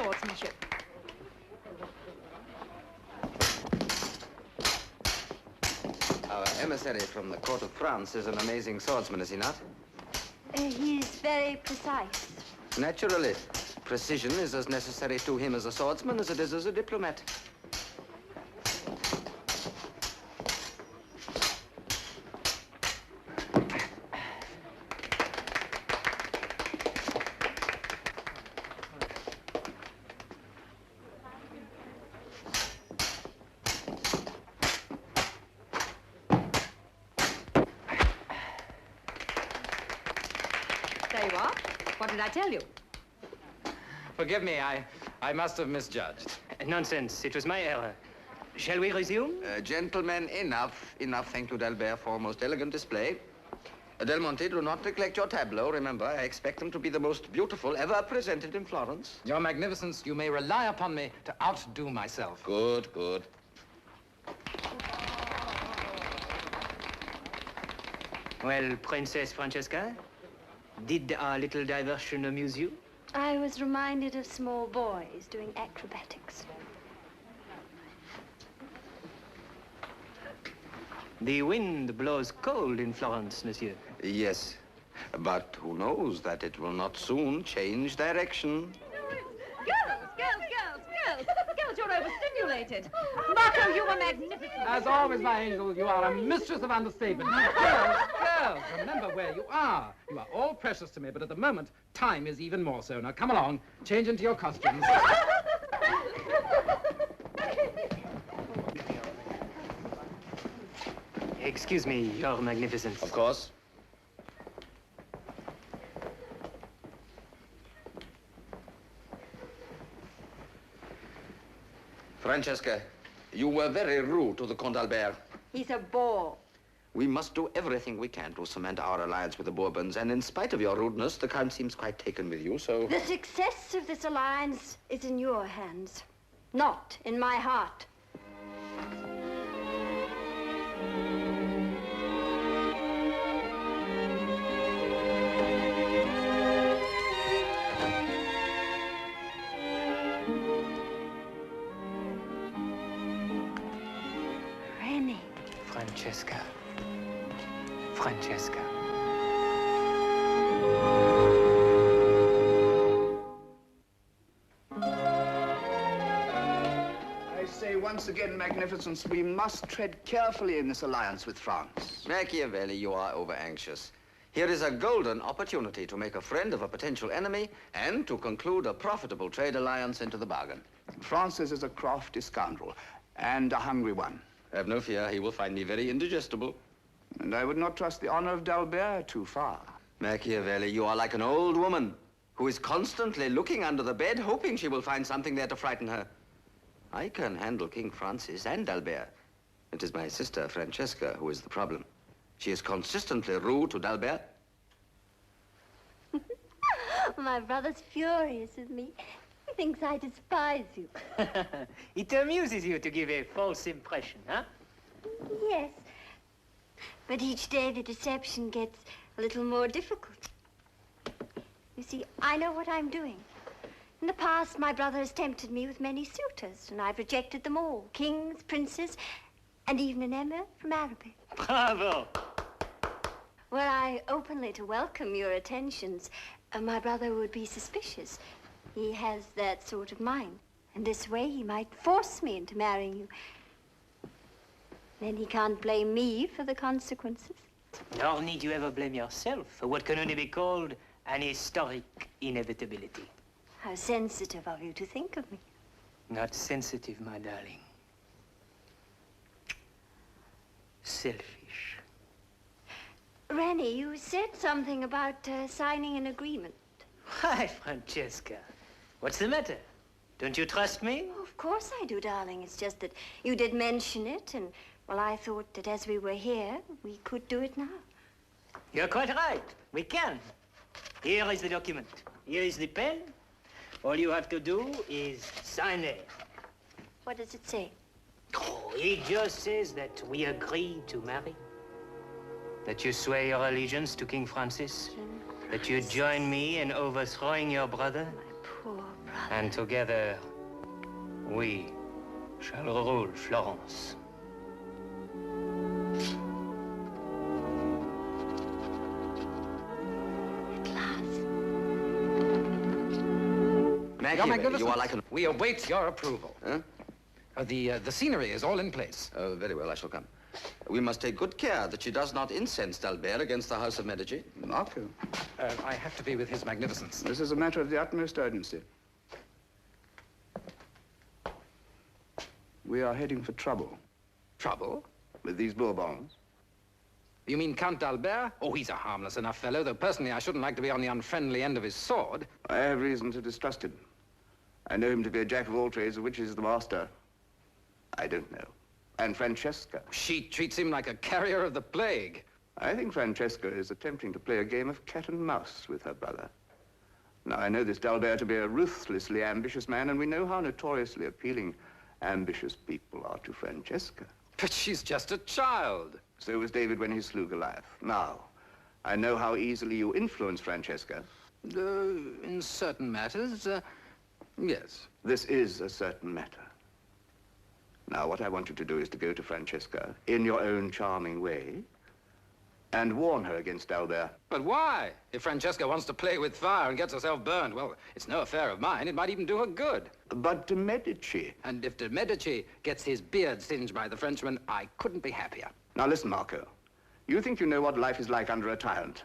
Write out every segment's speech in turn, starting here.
swordsmanship. Our emissary from the court of France is an amazing swordsman, is he not? He's very precise. Naturally. Precision is as necessary to him as a swordsman as it is as a diplomat. There you are. What did I tell you? Forgive me, I must have misjudged. Nonsense. It was my error. Shall we resume? Gentlemen, enough. Enough, thank you, D'Albert, for a most elegant display. Del Monte, do not neglect your tableau. Remember, I expect them to be the most beautiful ever presented in Florence. Your Magnificence, you may rely upon me to outdo myself. Good, good. Well, Princess Francesca, did our little diversion amuse you? I was reminded of small boys doing acrobatics. The wind blows cold in Florence, monsieur. Yes, but who knows that it will not soon change direction. Girls, you're overstimulated. Marco, you were magnificent. As always, my angel, you are a mistress of understatement. Girls, remember where you are. You are all precious to me, but at the moment, time is even more so. Now, come along, change into your costumes. Excuse me, Your Magnificence. Of course. Francesca, you were very rude to the Comte Albert. He's a bore. We must do everything we can to cement our alliance with the Bourbons, and in spite of your rudeness, the Count seems quite taken with you, so... The success of this alliance is in your hands, not in my heart. Francesca. Francesca. I say once again, Magnificence, we must tread carefully in this alliance with France. Machiavelli, you are over-anxious. Here is a golden opportunity to make a friend of a potential enemy and to conclude a profitable trade alliance into the bargain. Francis is a crafty scoundrel and a hungry one. Have no fear, he will find me very indigestible. And I would not trust the honor of D'Albert too far. Machiavelli, you are like an old woman who is constantly looking under the bed, hoping she will find something there to frighten her. I can handle King Francis and D'Albert. It is my sister, Francesca, who is the problem. She is consistently rude to D'Albert. My brother's furious with me. He thinks I despise you. It amuses you to give a false impression, huh? Yes. But each day the deception gets a little more difficult. You see, I know what I'm doing. In the past, my brother has tempted me with many suitors, and I've rejected them all. Kings, princes, and even an emir from Araby. Bravo! Were I openly to welcome your attentions, my brother would be suspicious. He has that sort of mind. And this way, he might force me into marrying you. Then he can't blame me for the consequences. Nor need you ever blame yourself for what can only be called an historic inevitability. How sensitive of you to think of me. Not sensitive, my darling. Selfish. Rennie, you said something about signing an agreement. Why, Francesca? What's the matter? Don't you trust me? Oh, of course I do, darling. It's just that you did mention it, and, well, I thought that as we were here, we could do it now. You're quite right. We can. Here is the document. Here is the pen. All you have to do is sign it. What does it say? Oh, it just says that we agree to marry. That you swear your allegiance to King Francis. That you join me in overthrowing your brother. My poor brother. Father. And together, we shall rule Florence. At last. Maggie, you are like an... We await your approval. Huh? The scenery is all in place. Oh, very well, I shall come. We must take good care that she does not incense D'Albert against the House of Medici. Marco, I have to be with His Magnificence. this is a matter of the utmost urgency. We are heading for trouble Trouble? with these Bourbons. You mean Count D'Albert? Oh, he's a harmless enough fellow, though personally I shouldn't like to be on the unfriendly end of his sword. I have reason to distrust him. I know him to be a jack of all trades, of which he is the master. I don't know. And Francesca. She treats him like a carrier of the plague. I think Francesca is attempting to play a game of cat and mouse with her brother. Now, I know this D'Albert to be a ruthlessly ambitious man, and we know how notoriously appealing ambitious people are to Francesca. But she's just a child. So was David when he slew Goliath. Now, I know how easily you influence Francesca. In certain matters, yes. This is a certain matter. Now, what I want you to do is to go to Francesca in your own charming way and warn her against D'Albert. But why? If Francesca wants to play with fire and gets herself burned, well, it's no affair of mine. It might even do her good. But de Medici... And if de Medici gets his beard singed by the Frenchman, I couldn't be happier. Now, listen, Marco. You think you know what life is like under a tyrant.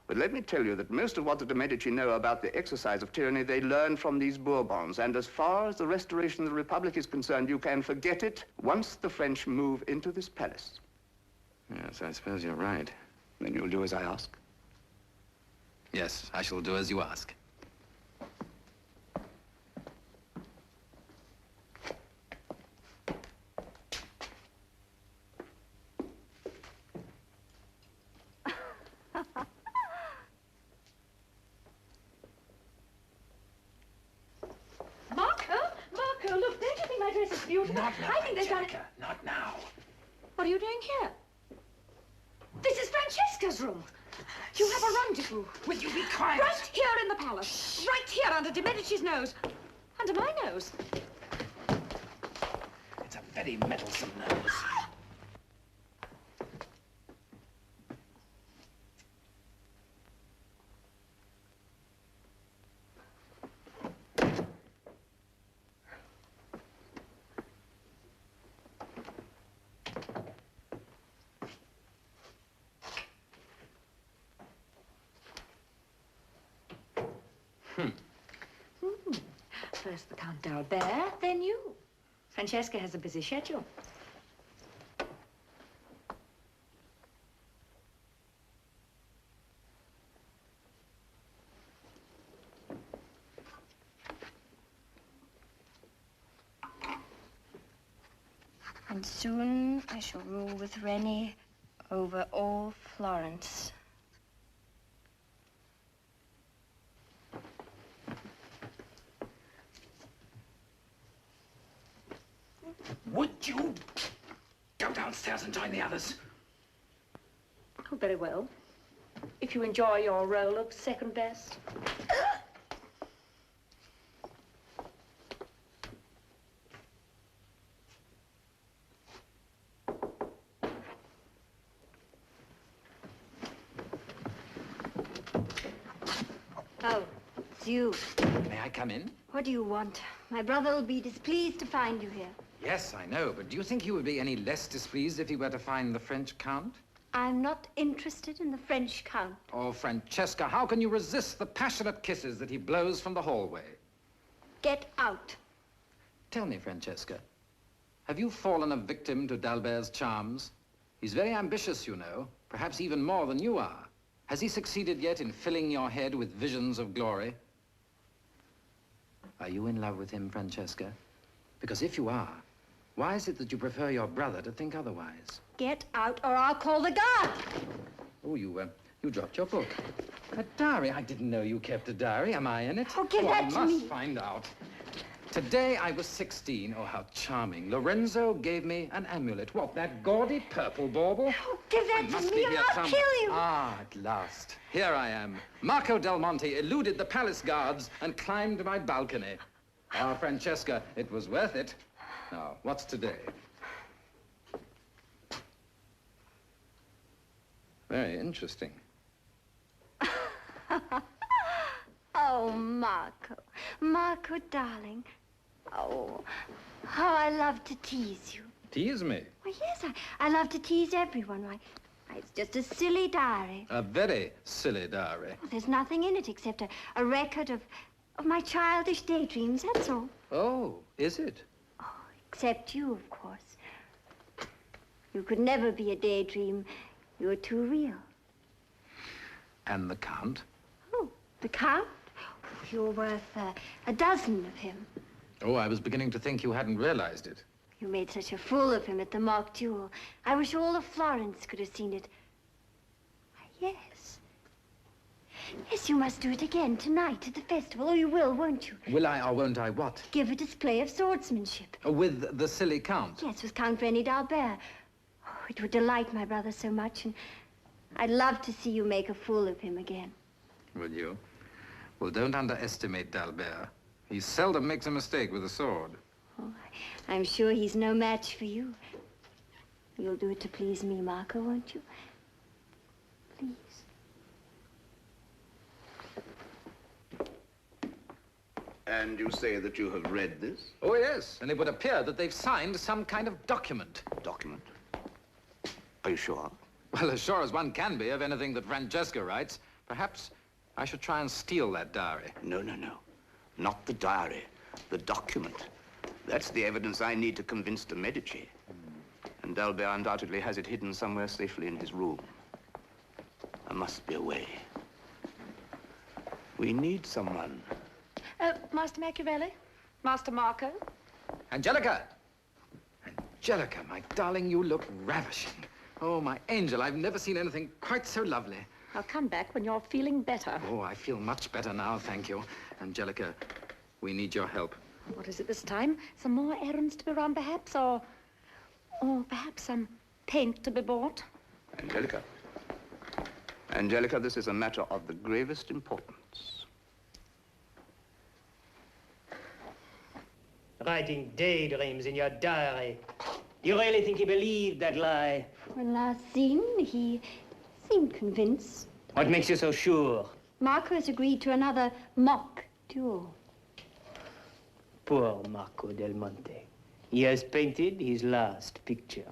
But let me tell you that most of what the de Medici know about the exercise of tyranny, they learn from these Bourbons. And as far as the restoration of the Republic is concerned, you can forget it once the French move into this palace. Yes, I suppose you're right. Then you'll do as I ask. Yes, I shall do as you ask. Marco, look, don't you think my dress is beautiful? Not now, I think there's Angelica, not now. What are you doing here? This is Francesca's room. You have a rendezvous. Will you be quiet? Right here in the palace. Right here under de Medici's nose. Under my nose. It's a very meddlesome nose. First the Count D'Albert, then you. Francesca has a busy schedule. And soon I shall rule with Rennie over all Florence. Would you go downstairs and join the others? Oh, very well. If you enjoy your role of second best. Oh, it's you. May I come in? What do you want? My brother will be displeased to find you here. Yes, I know, but do you think he would be any less displeased if he were to find the French Count? I'm not interested in the French Count. Oh, Francesca, how can you resist the passionate kisses that he blows from the hallway? Get out. Tell me, Francesca, have you fallen a victim to D'Albert's charms? He's very ambitious, you know, perhaps even more than you are. Has he succeeded yet in filling your head with visions of glory? Are you in love with him, Francesca? Because if you are, why is it that you prefer your brother to think otherwise? Get out or I'll call the guard. Oh, you dropped your book. A diary? I didn't know you kept a diary. Am I in it? Oh, give that to I me. must find out. Today I was 16. Oh, how charming. Lorenzo gave me an amulet. What, that gaudy purple bauble? Oh, give that Must to be me or here I'll kill you. Ah, at last. Here I am. Marco del Monte eluded the palace guards and climbed my balcony. Oh, Francesca, it was worth it. Now, what's today? Very interesting. Oh, Marco. Marco, darling. Oh, how I love to tease you. Tease me. Well, yes, I love to tease everyone. Why, it's just a silly diary. A very silly diary. Well, there's nothing in it except a record of my childish daydreams, that's all. Oh, is it? Oh, except you, of course. You could never be a daydream. You're too real. And the Count? Oh, the Count? You're worth a dozen of him. Oh, I was beginning to think you hadn't realized it. You made such a fool of him at the mock duel. I wish all of Florence could have seen it. Yes. Yes, you must do it again tonight at the festival. Oh, you will, won't you? Will I or won't I what? Give a display of swordsmanship. With the silly Count? Yes, with Count Rennie d'Albert. Oh, it would delight my brother so much, and I'd love to see you make a fool of him again. Will you? Well, don't underestimate d'Albert. He seldom makes a mistake with a sword. Oh, I'm sure he's no match for you. You'll do it to please me, Marco, won't you? Please. And you say that you have read this Oh, yes. And it would appear that they've signed some kind of document. document? Are you sure? Well, as sure as one can be of anything that Francesca writes. Perhaps I should try and steal that diary. No. Not the diary. The document. That's the evidence I need to convince de Medici. And D'Albert undoubtedly has it hidden somewhere safely in his room. There must be a way. We need someone. Master Machiavelli? Master Marco? Angelica! Angelica, my darling, you look ravishing. Oh, my angel, I've never seen anything quite so lovely. I'll come back when you're feeling better. Oh, I feel much better now, thank you. Angelica, we need your help. What is it this time? Some more errands to be run, perhaps, or perhaps some paint to be bought? Angelica. Angelica, this is a matter of the gravest importance. Writing daydreams in your diary. Do you really think he believed that lie? When last seen, he seemed convinced. What makes you so sure? Marco has agreed to another mock duel. Poor Marco del Monte. He has painted his last picture.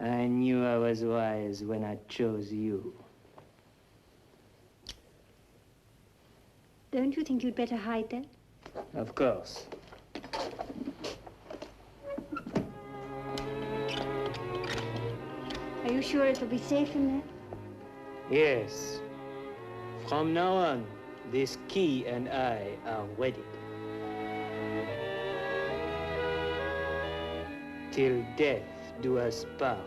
I knew I was wise when I chose you. Don't you think you'd better hide that? Of course. Are you sure it'll be safe in there? Yes. From now on, this key and I are wedded. Till death do us part.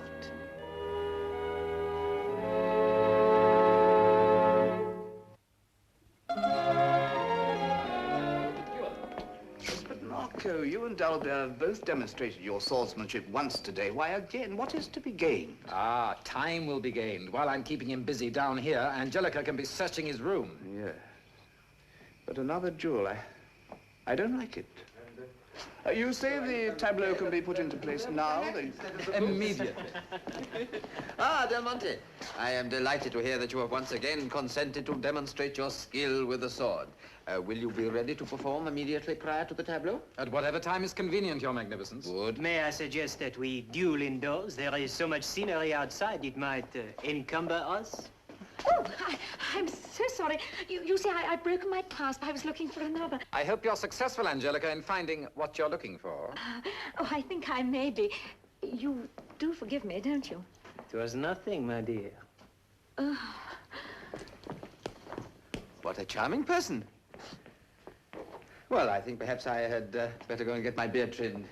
But Marco, you and D'Albert have both demonstrated your swordsmanship once today. Why again? What is to be gained? Ah, time will be gained. While I'm keeping him busy down here, Angelica can be searching his room. Yes. But another duel, I don't like it. You say the tableau can be put into place now? Immediately. Ah, Del Monte, I am delighted to hear that you have once again consented to demonstrate your skill with the sword. Will you be ready to perform immediately prior to the tableau? At whatever time is convenient, Your Magnificence. Good. May I suggest that we duel indoors? There is so much scenery outside, it might encumber us. Oh, I'm so sorry. You see, I'd broken my clasp. I was looking for another. I hope you're successful, Angelica, in finding what you're looking for. Oh, I think I may be. You do forgive me, don't you? It was nothing, my dear. What a charming person. Well, I think perhaps I had better go and get my beard trimmed.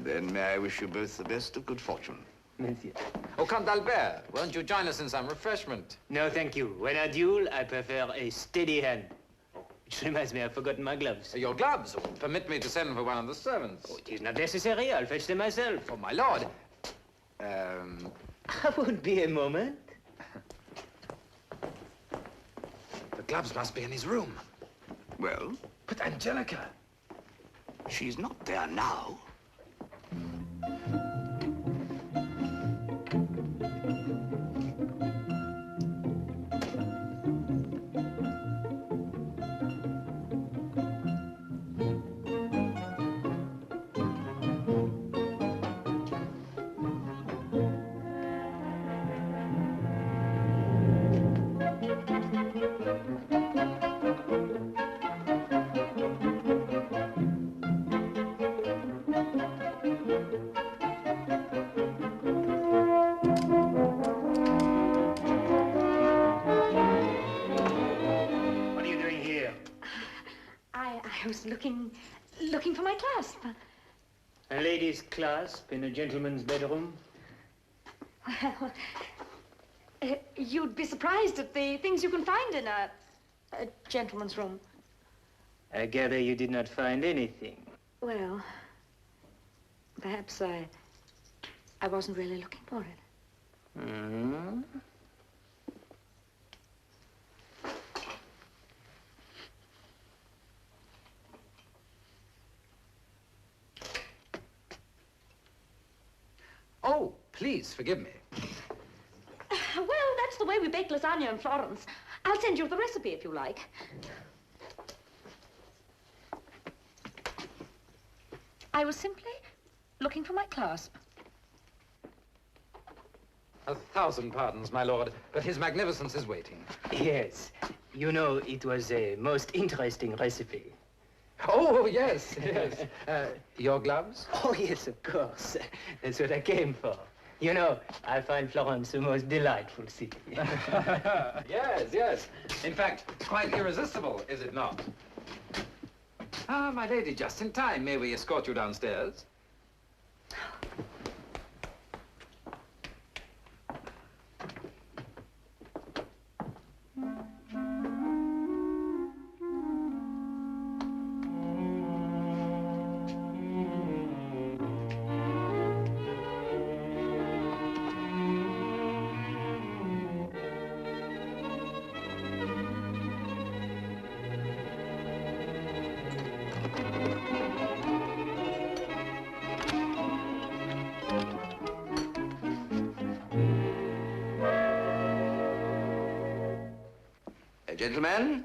Then may I wish you both the best of good fortune. Monsieur. Oh, Count Albert, won't you join us in some refreshment? No, thank you. When I duel, I prefer a steady hand. Which reminds me, I've forgotten my gloves. Your gloves? Oh, permit me to send for one of the servants. Oh, it is not necessary. I'll fetch them myself. Oh, my lord. I won't be a moment. The gloves must be in his room. Well, But Angelica. she's not there now. What are you doing here? I was looking for my clasp. A lady's clasp in a gentleman's bedroom? Well, you'd be surprised at the things you can find in a gentleman's room. I gather you did not find anything. Well, perhaps I wasn't really looking for it. Hmm? Oh, please, forgive me. Well, that's the way we bake lasagna in Florence. I'll send you the recipe if you like. I was simply looking for my clasp. 1,000 pardons, my lord, but His Magnificence is waiting. Yes. You know, it was a most interesting recipe. Oh, yes, yes. Your gloves? Oh, yes, of course. That's what I came for. You know, I find Florence a most delightful city. Yes, yes. In fact, quite irresistible, is it not? Ah, my lady, just in time. May we escort you downstairs? Gentlemen.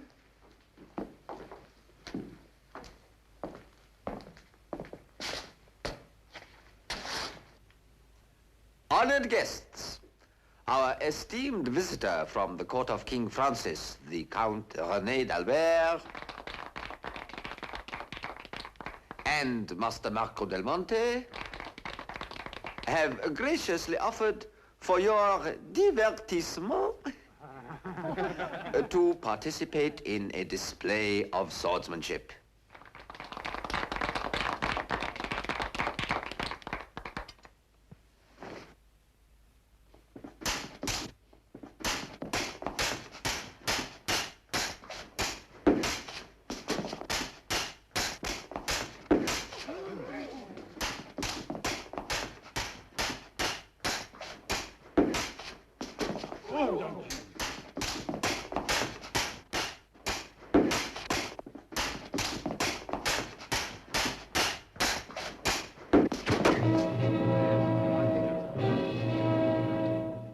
Honored guests, our esteemed visitor from the court of King Francis, the Count René d'Albert, and Master Marco del Monte, have graciously offered for your divertissement to participate in a display of swordsmanship.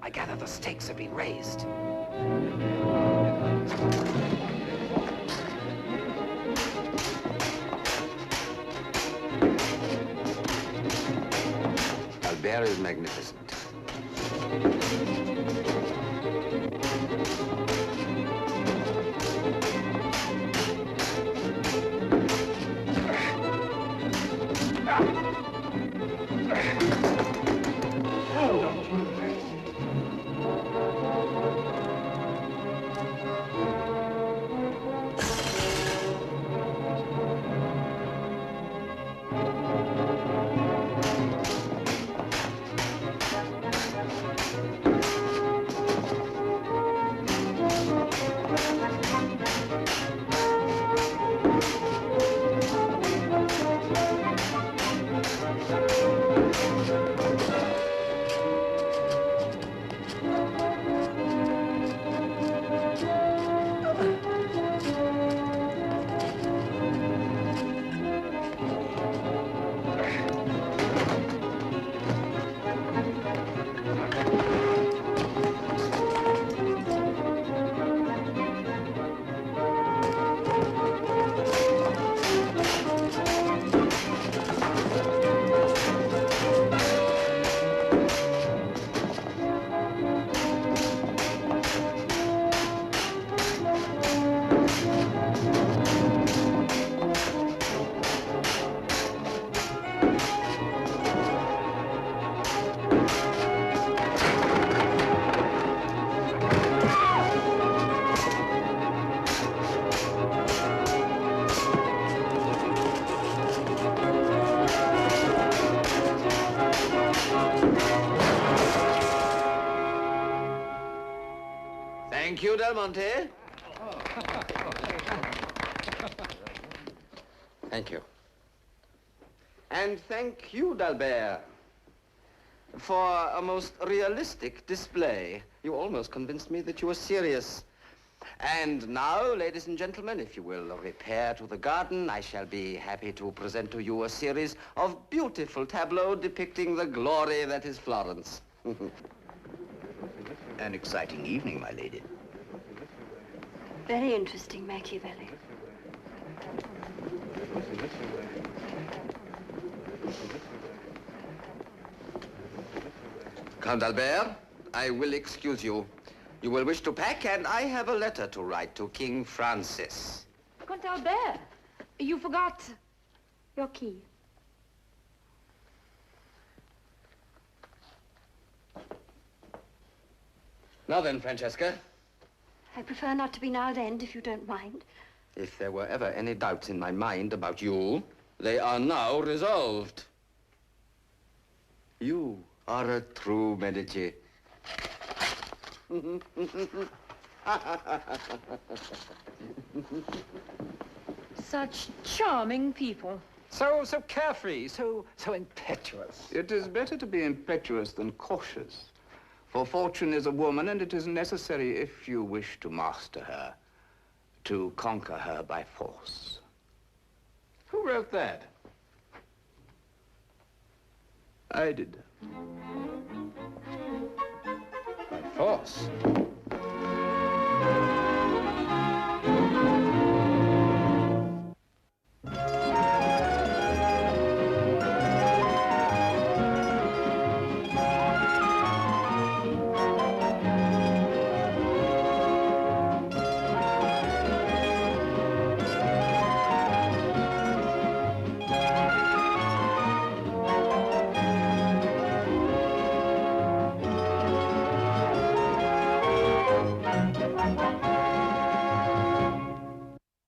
I gather the stakes have been raised. Albert is magnificent. Thank you, Del Monte. Thank you. And thank you, D'Albert, for a most realistic display. You almost convinced me that you were serious. And now, ladies and gentlemen, if you will repair to the garden, I shall be happy to present to you a series of beautiful tableaux depicting the glory that is Florence. An exciting evening, my lady. Very interesting, Machiavelli. Count Albert, I will excuse you. You will wish to pack, and I have a letter to write to King Francis. Count Albert, you forgot your key. Now then, Francesca, I prefer not to be nailed end, if you don't mind. if there were ever any doubts in my mind about you, they are now resolved. You are a true Medici. Such charming people. So carefree, so impetuous. It is better to be impetuous than cautious. For fortune is a woman, and it is necessary, if you wish to master her, to conquer her by force. Who wrote that? I did. By force.